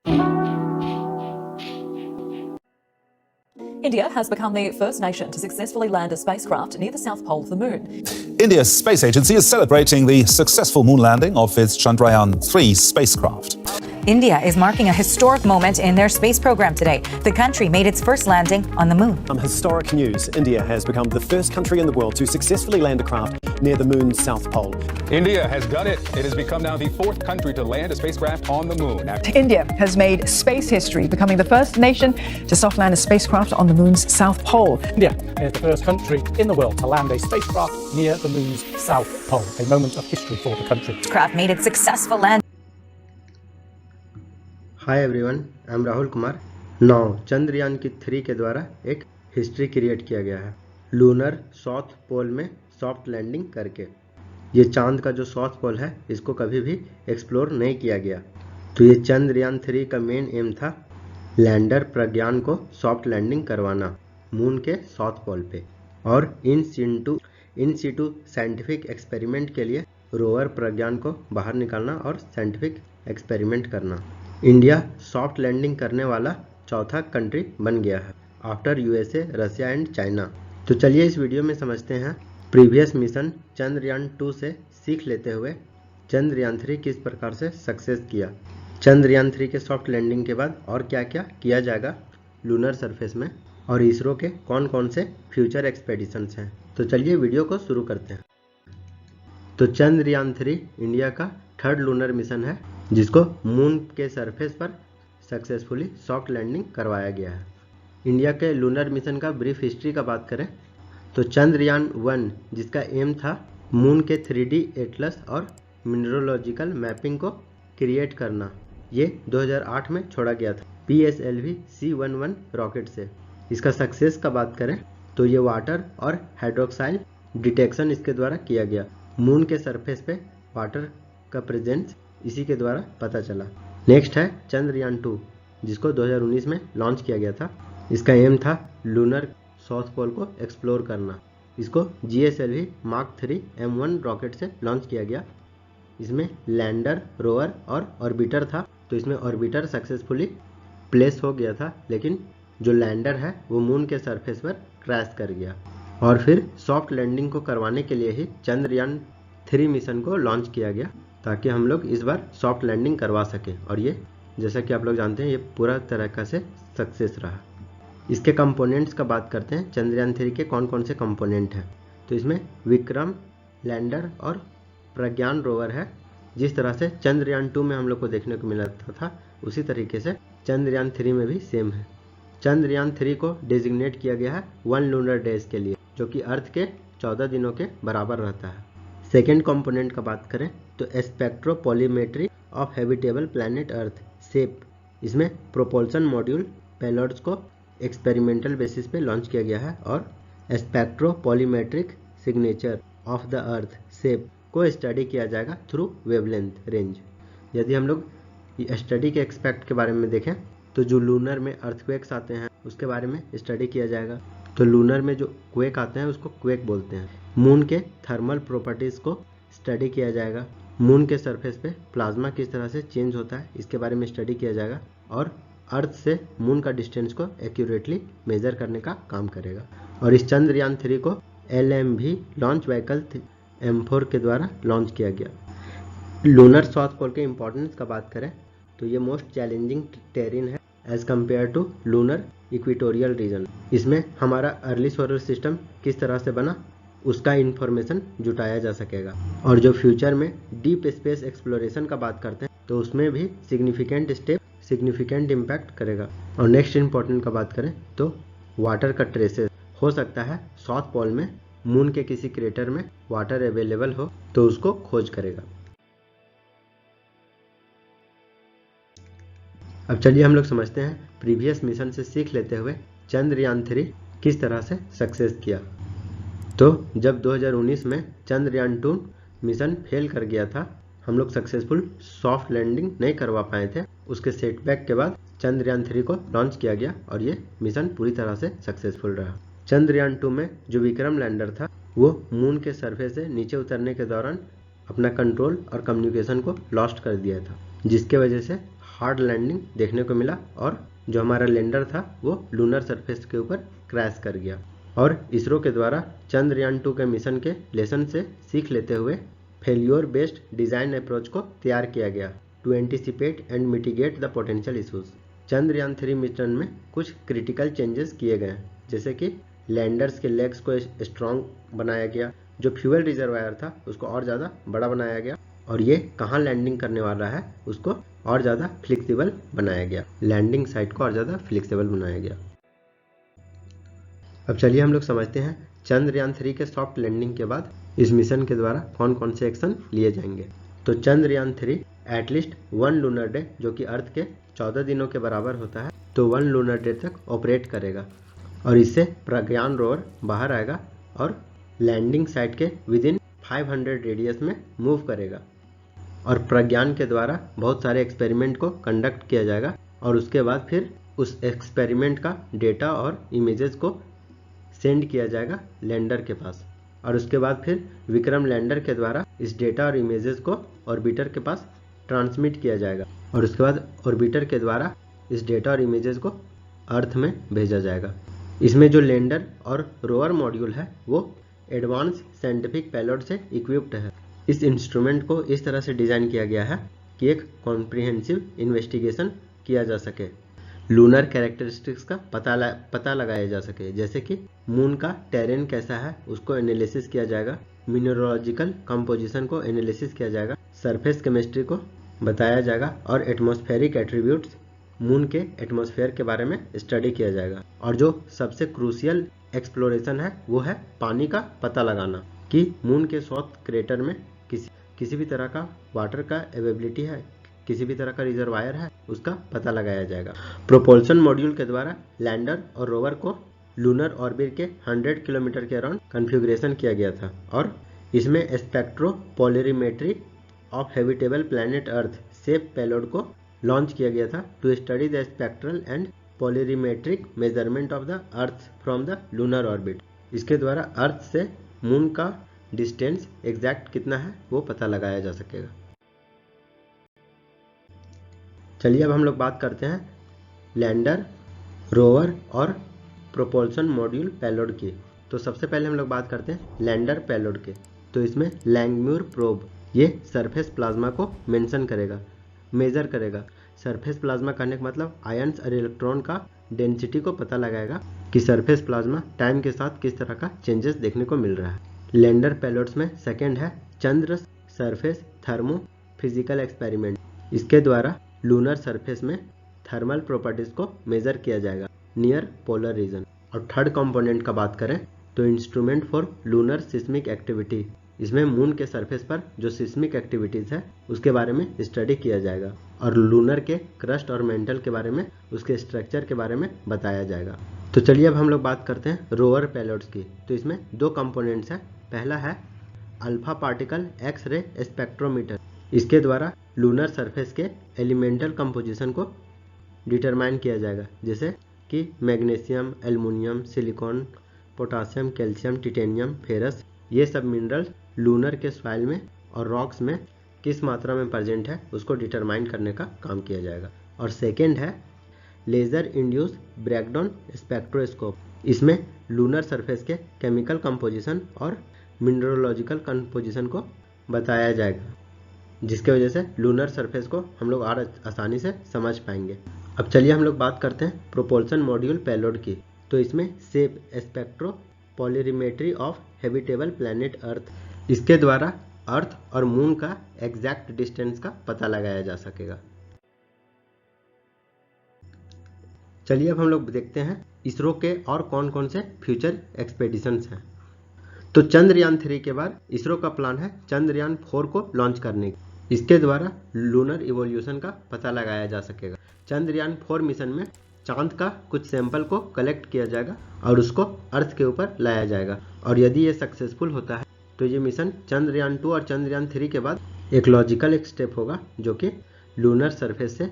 India has become the first nation to successfully land a spacecraft near the south pole of the moon. India's space agency is celebrating the successful moon landing of its Chandrayaan-3 spacecraft. India is marking a historic moment in their space program today. The country made its first landing on the moon. Historic news. India has become the first country in the world to successfully land a craft near the moon's south pole. India has done it. It has become now the fourth country to land a spacecraft on the moon. India has made space history, becoming the first nation to soft land a spacecraft on the moon's south pole. India is the first country in the world to land a spacecraft near the moon's south pole, a moment of history for the country. The craft made its successful landing. Hi everyone, I am Rahul Kumar. 9 Chandrayaan की 3 के द्वारा एक history create किया गया है lunar south pole में soft landing करके। ये चांद का जो साउथ पोल है इसको कभी भी एक्सप्लोर नहीं किया गया। तो ये चंद्रयान 3 का मेन एम था लैंडर प्रज्ञान को सॉफ्ट लैंडिंग करवाना मून के साउथ पोल पे, और इन सीटू साइंटिफिक एक्सपेरिमेंट के लिए रोवर प्रज्ञान को बाहर निकालना और साइंटिफिक एक्सपेरिमेंट करना। इंडिया सॉफ्ट लैंडिंग करने वाला चौथा कंट्री बन गया है after USA, Russia and China. तो चलिए इस वीडियो में समझते हैं प्रीवियस मिशन चंद्रयान 2 से सीख लेते हुए चंद्रयान 3 किस प्रकार से सक्सेस किया। चंद्रयान 3 के सॉफ्ट लैंडिंग के बाद और क्या क्या किया जाएगा लूनर सरफेस में, और इसरो के कौन कौन से फ्यूचर एक्सपेडिशंस हैं। तो चलिए वीडियो को शुरू करते हैं। तो चंद्रयान 3 इंडिया का थर्ड लूनर मिशन है जिसको मून के सरफेस पर सक्सेसफुली सॉफ्ट लैंडिंग करवाया गया है। इंडिया के लूनर मिशन का ब्रीफ हिस्ट्री का बात करें तो चंद्रयान 1 जिसका एम था मून के 3D एटलस और मिनरोलॉजिकल मैपिंग को क्रिएट करना, ये 2008 में छोड़ा गया था PSLV C11 रॉकेट से। इसका सक्सेस का बात करें तो ये वाटर और हाइड्रोक्साइल डिटेक्शन इसके द्वारा किया गया। मून के सरफेस पे वाटर का प्रेजेंस इसी के द्वारा पता चला। नेक्स्ट है चंद्रयान 2 जिसको 2019 में लॉन्च किया गया था। इसका एम था लूनर साउथ पोल को एक्सप्लोर करना। इसको GSLV Mark 3 M1 रॉकेट से लॉन्च किया गया। इसमें लैंडर, रोवर और ऑर्बिटर था। तो इसमें ऑर्बिटर सक्सेसफुली प्लेस हो गया था, लेकिन जो लैंडर है वो मून के सरफेस पर क्रैश कर गया। और फिर सॉफ्ट लैंडिंग को करवाने के लिए ही चंद्रयान 3 मिशन को लॉन्च किया गया ताकि हम लोग इस बार सॉफ्ट लैंडिंग करवा सकें। और ये जैसा कि आप लोग जानते हैं ये पूरा तरीका से सक्सेस रहा। इसके कंपोनेंट्स का बात करते हैं चंद्रयान 3 के कौन कौन से कंपोनेंट हैं। तो इसमें विक्रम लैंडर और प्रज्ञान रोवर है। जिस तरह से चंद्रयान 2 में हम लोग को देखने को मिला था उसी तरीके से चंद्रयान 3 में भी सेम है। चंद्रयान 3 को डेजिग्नेट किया गया है 1 लूनर डेज के लिए, जो कि अर्थ के 14 दिनों के बराबर रहता है। सेकेंड कंपोनेंट का बात करें तो स्पेक्ट्रोपॉलीमेट्री ऑफ हैबिटेबल प्लैनेट अर्थ सेप। इसमें प्रोपल्सन मॉड्यूल पेलोड्स को एक्सपेरिमेंटल बेसिस पे लॉन्च किया गया है, और स्पेक्ट्रोपॉलीमेट्रिक सिग्नेचर ऑफ द अर्थ सेप को स्टडी किया जाएगा थ्रू वेवलेंथ रेंज। यदि हम लोग स्टडी के एक्सपेक्ट के बारे में देखें तो जो लूनर में अर्थक्वेक्स आते हैं उसके बारे में स्टडी किया जाएगा। तो लूनर में जो क्वेक आते हैं उसको क्वेक बोलते हैं। मून के थर्मल प्रॉपर्टीज़ को स्टडी किया जाएगा। मून के सरफेस पे प्लाज्मा किस तरह से चेंज होता है इसके बारे में स्टडी किया जाएगा, और अर्थ से मून का डिस्टेंस को एक्यूरेटली मेजर करने का काम करेगा। और इस चंद्रयान 3 को LMV लॉन्च व्हीकल M4 के द्वारा लॉन्च किया गया। लूनर साउथ पोल के इंपॉर्टेंस का बात करें तो ये मोस्ट चैलेंजिंग टेरेन है as compared to lunar equatorial region. इसमें हमारा अर्ली सोलर सिस्टम किस तरह से बना उसका इंफॉर्मेशन जुटाया जा सकेगा। और जो फ्यूचर में डीप स्पेस एक्सप्लोरेशन का बात करते हैं तो उसमें भी सिग्निफिकेंट इम्पैक्ट करेगा। और नेक्स्ट इंपॉर्टेंट का बात करें तो वाटर का ट्रेसेस हो सकता है साउथ पोल में मून के किसी क्रेटर में वाटर अवेलेबल हो तो उसको खोज करेगा। अब चलिए हम लोग समझते हैं प्रीवियस मिशन से सीख लेते हुए चंद्रयान 3 किस तरह से सक्सेस किया। तो जब 2019 में चंद्रयान 2 मिशन फेल कर गया था, हम लोग सक्सेसफुल सॉफ्ट लैंडिंग नहीं करवा पाए थे। उसके सेटबैक के बाद चंद्रयान 3 को लॉन्च किया गया और ये मिशन पूरी तरह से सक्सेसफुल रहा। चंद्रयान 2 में जो विक्रम लैंडर था वो मून के सरफेस से नीचे उतरने के दौरान अपना कंट्रोल और कम्युनिकेशन को लॉस्ट कर दिया था, जिसके वजह से हार्ड लैंडिंग देखने को मिला और जो हमारा लैंडर था वो लूनर सरफेस के ऊपर क्रैश कर गया। और इसरो के द्वारा चंद्रयान 2 के मिशन के लेसन से सीख लेते हुए फेल्योर बेस्ड डिजाइन अप्रोच को तैयार किया गया to anticipate and mitigate the potential issues. Chandrayaan 3 mission में कुछ क्रिटिकल चेंजेस किए गए, जैसे कि लैंडर्स के लेग्स को स्ट्रॉन्ग बनाया गया, जो फ्यूल रिजर्वायर था उसको और ज़्यादा बड़ा बनाया गया, और ये कहाँ लैंडिंग करने वाला है उसको और ज़्यादा फ्लेक्सिबल बनाया गया, लैंडिंग साइट को और ज़्यादा फ्लेक्सिबल बनाया गया। अब चलिए हम लोग समझते हैं चंद्रयान 3 के सॉफ्ट लैंडिंग के बाद इस मिशन के द्वारा कौन कौन से एक्शन लिए जाएंगे। तो चंद्रयान 3 एटलीस्ट 1 लूनर डे, जो कि अर्थ के 14 दिनों के बराबर होता है, तो 1 लूनर डे तक ऑपरेट करेगा और इससे प्रज्ञान रोवर बाहर आएगा और लैंडिंग साइट के विदिन 500 रेडियस में मूव करेगा। और प्रज्ञान के द्वारा बहुत सारे एक्सपेरिमेंट को कंडक्ट किया जाएगा और उसके बाद फिर उस एक्सपेरिमेंट का डेटा और इमेजेस को सेंड किया जाएगा लैंडर के पास, और उसके बाद फिर विक्रम लैंडर के द्वारा इस डेटा और इमेजेस को ऑर्बिटर के पास ट्रांसमिट किया जाएगा, और उसके बाद ऑर्बिटर के द्वारा इस डेटा और इमेजेस को अर्थ में भेजा जाएगा। इसमें जो लैंडर और रोवर मॉड्यूल है वो एडवांस साइंटिफिक पेलोड से इक्विप्ड है। इस इंस्ट्रूमेंट को इस तरह से डिज़ाइन किया गया है कि एक कॉम्प्रिहेंसिव इन्वेस्टिगेशन किया जा सके, लूनर कैरेक्टरिस्टिक्स का पता लगाया जा सके, जैसे कि मून का टेरेन कैसा है उसको एनालिसिस किया जाएगा, मिनरोलॉजिकल कंपोजिशन को एनालिसिस किया जाएगा, सरफेस केमिस्ट्री को बताया जाएगा और एटमॉस्फेरिक एट्रीब्यूट्स मून के एटमॉस्फेयर के बारे में स्टडी किया जाएगा। और जो सबसे क्रूशियल एक्सप्लोरेशन है वो है पानी का पता लगाना कि मून के साउथ क्रेटर में किसी भी तरह का वाटर का अवेलेबिलिटी है, किसी भी तरह का रिजर्वायर है, उसका पता लगाया जाएगा। प्रोपल्शन मॉड्यूल के द्वारा लैंडर और रोवर को लूनर ऑर्बिट के 100 किलोमीटर के अराउंड कॉन्फ़िगरेशन किया गया था और इसमें spectropolarimetry of habitable planet Earth SHAPE payload को लॉन्च किया गया था to study the spectral and polarimetric measurement of the Earth from the lunar orbit. इसके द्वारा अर्थ से मून का डिस्टेंस एग्जैक्ट कितना है वो पता लगाया जा सकेगा। चलिए अब हम लोग बात करते हैं लैंडर, रोवर और प्रोपल्शन मॉड्यूल पेलोड की। तो सबसे पहले हम लोग बात करते हैं लैंडर पेलोड के। तो इसमें लैंगम्यूर प्रोब ये सरफेस प्लाज्मा को मेंशन करेगा, मेजर करेगा। सरफेस प्लाज्मा कहने का मतलब आयंस और इलेक्ट्रॉन का डेंसिटी को पता लगाएगा कि सरफेस प्लाज्मा टाइम के साथ किस तरह का चेंजेस देखने को मिल रहा है। लैंडर पेलोड्स में सेकेंड है चंद्र सरफेस थर्मो फिजिकल एक्सपेरिमेंट। इसके द्वारा लूनर सरफेस में थर्मल प्रॉपर्टीज को मेजर किया जाएगा नियर पोलर रीजन। और थर्ड कंपोनेंट का बात करें तो instrument for lunar seismic activity. इसमें मून के सरफेस पर जो सिस्मिक एक्टिविटीज है उसके बारे में स्टडी किया जाएगा और लूनर के क्रस्ट और मेंटल के बारे में, उसके स्ट्रक्चर के बारे में बताया जाएगा। तो चलिए अब हम लोग बात करते हैं रोवर पेलोड्स की। तो इसमें दो कंपोनेंट्स हैं। पहला है alpha particle X ray spectrometer. इसके द्वारा लूनर सरफेस के एलिमेंटल कंपोजिशन को डिटरमाइन किया जाएगा, जैसे कि magnesium, aluminium, silicon, potassium, calcium, titanium, ferrous, ये सब मिनरल्स लूनर के सॉइल में और रॉक्स में किस मात्रा में प्रेजेंट है उसको डिटरमाइन करने का काम किया जाएगा। और सेकेंड है लेजर इंड्यूस ब्रेकडाउन स्पेक्ट्रोस्कोप। इसमें लूनर सरफेस के केमिकल कंपोजिशन और मिनरोलॉजिकल कंपोजिशन को बताया जाएगा, जिसके वजह से लूनर सरफेस को हम लोग और आसानी से समझ पाएंगे। अब चलिए हम लोग बात करते हैं प्रोपल्शन मॉड्यूल पेलोड की। तो इसमें SHAPE spectropolarimetry of habitable planet Earth. इसके द्वारा अर्थ और मून का एग्जैक्ट डिस्टेंस का पता लगाया जा सकेगा। चलिए अब हम लोग देखते हैं इसरो के और कौन कौन से फ्यूचर एक्सपेडिशंस हैं। तो चंद्रयान 3 के बाद इसरो का प्लान है चंद्रयान 4 को लॉन्च करने की। इसके द्वारा लूनर इवोल्यूशन का पता लगाया जा सकेगा। चंद्रयान 4 मिशन में चांद का कुछ सैंपल को कलेक्ट किया जाएगा और उसको अर्थ के ऊपर लाया जाएगा, और यदि ये सक्सेसफुल होता है तो ये मिशन चंद्रयान 2 और चंद्रयान 3 के बाद एक लॉजिकल एक स्टेप होगा जो कि लूनर सरफेस से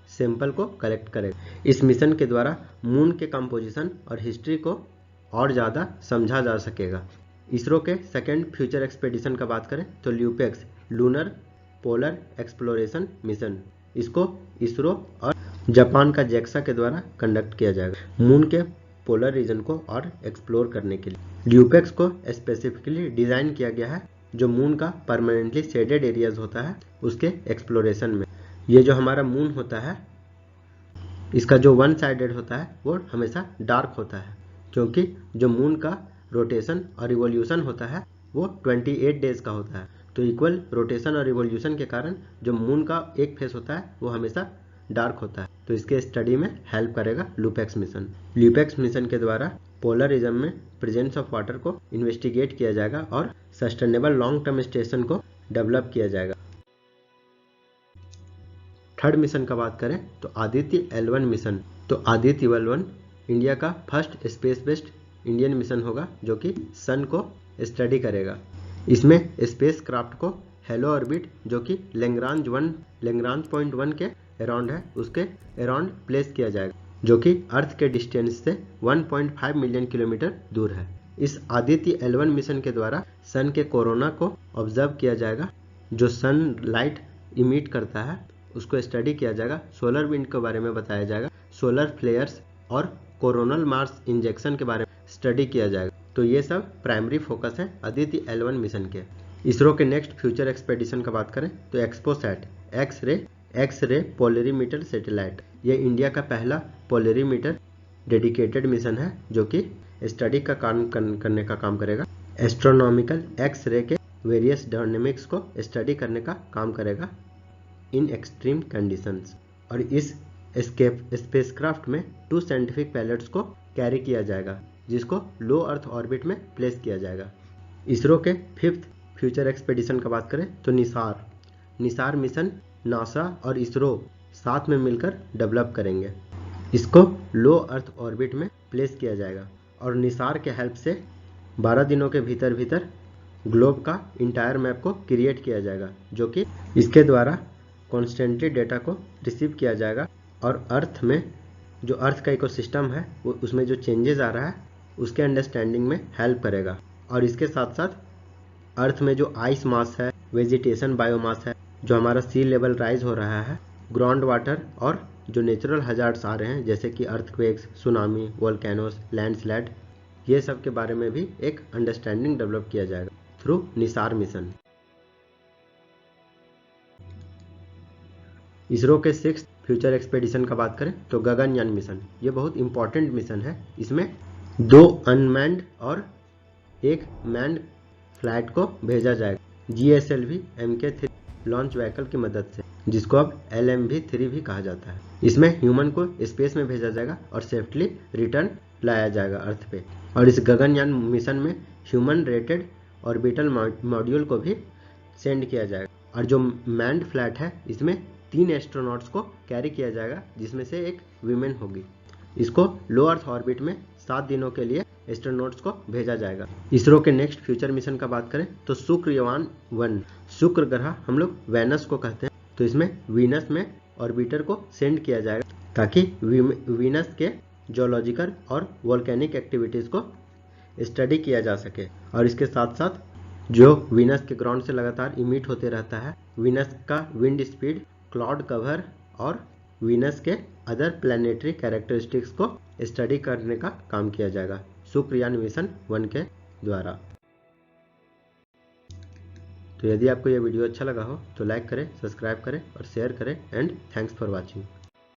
सैंपल को कलेक्ट करेगा। इस मिशन के द्वारा मून के कंपोजिशन और हिस्ट्री को और ज़्यादा समझा जा सकेगा। इसरो के सेकेंड फ्यूचर एक्सपेडिशन का बात करें तो LUPEX lunar polar exploration mission. इसको इसरो और जापान का जेक्सा के द्वारा कंडक्ट किया जाएगा मून के पोलर रीजन को और एक्सप्लोर करने के लिए। ल्यूपेक्स को स्पेसिफिकली डिजाइन किया गया है जो मून का परमानेंटली शेडेड एरियाज होता है उसके एक्सप्लोरेशन में। ये जो हमारा मून होता है इसका जो वन साइडेड होता है वो हमेशा डार्क होता है, क्योंकि जो मून का रोटेशन और रिवॉल्यूशन होता है वो 28 डेज का होता है। तो इक्वल रोटेशन और रिवॉल्यूशन के कारण जो मून का एक फेस होता है वो हमेशा डार्क होता है। तो इसके स्टडी में हेल्प करेगा ल्यूपेक्स मिशन। ल्यूपेक्स मिशन के द्वारा पोलर रीजन में प्रेजेंस ऑफ वाटर को इन्वेस्टिगेट किया जाएगा और सस्टेनेबल लॉन्ग टर्म स्टेशन को डेवलप किया जाएगा। थर्ड मिशन का बात करें तो आदित्य L1 मिशन। तो आदित्य L1 इंडिया का first space based Indian mission होगा जो कि सन को स्टडी करेगा। इसमें स्पेस क्राफ्ट को हेलो ऑर्बिट जो कि लैग्रांज पॉइंट 1 के अराउंड है उसके अराउंड प्लेस किया जाएगा, जो कि अर्थ के डिस्टेंस से 1.5 मिलियन किलोमीटर दूर है। इस आदित्य L1 मिशन के द्वारा सन के कोरोना को ऑब्जर्व किया जाएगा, जो सन लाइट इमिट करता है उसको स्टडी किया जाएगा। सोलर विंड के बारे में बताया जाएगा, सोलर फ्लेयर्स और कोरोनल मार्स इंजेक्शन के बारे में स्टडी किया जाएगा। तो ये सब प्राइमरी फोकस है आदित्य L1 मिशन के। इसरो के नेक्स्ट फ्यूचर एक्सपेडिशन का बात करें तो XPoSat X ray polarimeter satellite. ये इंडिया का पहला पोलरीमीटर डेडिकेटेड मिशन है जो कि स्टडी का काम करने का काम करेगा। एस्ट्रोनॉमिकल एक्स रे के वेरियस डायनेमिक्स को स्टडी करने का काम करेगा इन एक्सट्रीम कंडीशंस। और इस स्पेसक्राफ्ट में 2 साइंटिफिक पैलेट्स को कैरी किया जाएगा जिसको लो अर्थ ऑर्बिट में प्लेस किया जाएगा। इसरो के 5th फ्यूचर एक्सपेडिशन का बात करें तो निसार मिशन नासा और इसरो साथ में मिलकर डेवलप करेंगे। इसको लो अर्थ ऑर्बिट में प्लेस किया जाएगा और निसार के हेल्प से 12 दिनों के भीतर ग्लोब का इंटायर मैप को क्रिएट किया जाएगा, जो कि इसके द्वारा कॉन्स्टेंटली डेटा को रिसीव किया जाएगा और अर्थ में जो अर्थ का इकोसिस्टम है वो उसमें जो चेंजेस आ रहा है उसके अंडरस्टैंडिंग में हेल्प करेगा। और इसके साथ साथ अर्थ में जो आइस मास है, वेजिटेशन बायोमास है, जो हमारा सी लेवल राइज हो रहा है, ग्राउंड वाटर और जो नेचुरल हजार्ड्स आ रहे हैं जैसे कि अर्थक्वेक्स, सुनामी, वोल्केनोस, लैंडस्लाइड, ये सब के बारे में भी एक अंडरस्टैंडिंग डेवलप किया जाएगा थ्रू निसार मिशन। इसरो के 6th फ्यूचर एक्सपेडिशन का बात करें तो गगनयान मिशन। ये बहुत इंपॉर्टेंट मिशन है। इसमें 2 अनमैन्ड और 1 मैन्ड फ्लाइट को भेजा जाएगा GSLV Mk3 लॉन्च व्हीकल की मदद से, जिसको अब LMV-3 भी कहा जाता है। इसमें ह्यूमन को स्पेस में भेजा जाएगा और सेफ्टली रिटर्न लाया जाएगा अर्थ पे। और इस गगनयान मिशन में ह्यूमन रेटेड ऑर्बिटल मॉड्यूल को भी सेंड किया जाएगा। और जो मैन्ड फ्लाइट है इसमें 3 एस्ट्रोनॉट्स को कैरी किया जाएगा, जिसमें से एक वीमेन होगी। इसको लो अर्थ ऑर्बिट में 7 दिनों के लिए एस्ट्रोनॉट्स को भेजा जाएगा। इसरो के नेक्स्ट फ्यूचर मिशन का बात करें तो शुक्रयान 1। शुक्र ग्रह हम लोग वेनस को कहते हैं, तो इसमें वीनस में ऑर्बिटर को सेंड किया जाएगा ताकि वीनस के जियोलॉजिकल और वोल्केनिक एक्टिविटीज को स्टडी किया जा सके। और इसके साथ साथ जो वीनस के ग्राउंड से लगातार इमिट होते रहता है, वीनस का विंड स्पीड, क्लाउड कवर और वीनस के अदर प्लैनेटरी कैरेक्टरिस्टिक्स को स्टडी करने का काम किया जाएगा शुक्रयान मिशन 1 के द्वारा। तो यदि आपको यह वीडियो अच्छा लगा हो तो लाइक करें, सब्सक्राइब करें और शेयर करें। And thanks for watching.